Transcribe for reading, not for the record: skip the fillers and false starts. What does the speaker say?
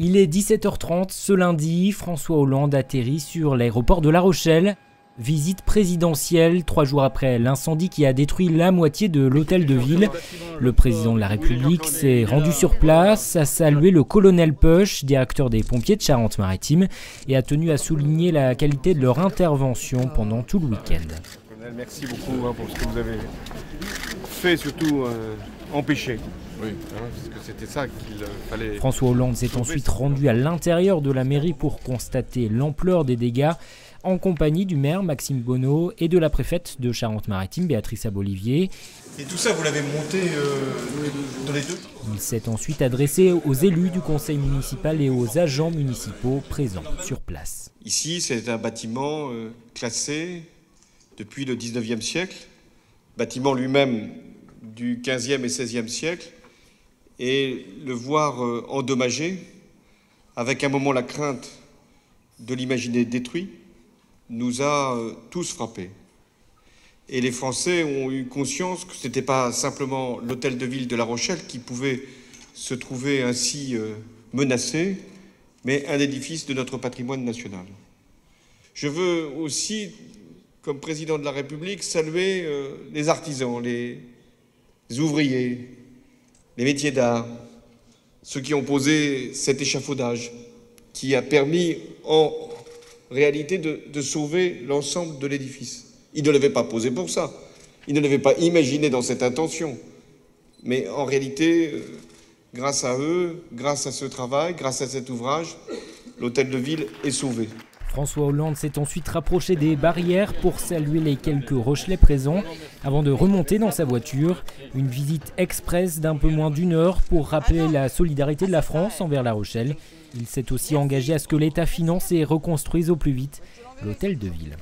Il est 17h30 ce lundi, François Hollande atterrit sur l'aéroport de La Rochelle. Visite présidentielle 3 jours après l'incendie qui a détruit la moitié de l'hôtel de ville. Le président de la République s'est rendu sur place, a salué le colonel Peuch, directeur des pompiers de Charente-Maritime, et a tenu à souligner la qualité de leur intervention pendant tout le week-end. Merci beaucoup pour ce que vous avez fait, surtout empêcher. Oui, parce que c'était ça qu'il fallait. François Hollande s'est ensuite rendu à l'intérieur de la mairie pour constater l'ampleur des dégâts, en compagnie du maire Maxime Bonneau et de la préfète de Charente-Maritime, Béatrice Abolivier. Et tout ça, vous l'avez monté dans les deux jours ? Il s'est ensuite adressé aux élus du conseil municipal et aux agents municipaux présents sur place. Ici, c'est un bâtiment classé depuis le 19e siècle, bâtiment lui-même du 15e et 16e siècle, et le voir endommagé, avec un moment la crainte de l'imaginer détruit, nous a tous frappés. Et les Français ont eu conscience que ce n'était pas simplement l'hôtel de ville de La Rochelle qui pouvait se trouver ainsi menacé, mais un édifice de notre patrimoine national. Je veux aussi, comme président de la République, saluer les artisans, les ouvriers, les métiers d'art, ceux qui ont posé cet échafaudage qui a permis en réalité de sauver l'ensemble de l'édifice. Ils ne l'avaient pas posé pour ça, ils ne l'avaient pas imaginé dans cette intention. Mais en réalité, grâce à eux, grâce à ce travail, grâce à cet ouvrage, l'hôtel de ville est sauvé. François Hollande s'est ensuite rapproché des barrières pour saluer les quelques Rochelais présents avant de remonter dans sa voiture. Une visite express d'un peu moins d'1 heure pour rappeler la solidarité de la France envers La Rochelle. Il s'est aussi engagé à ce que l'État finance et reconstruise au plus vite l'hôtel de ville.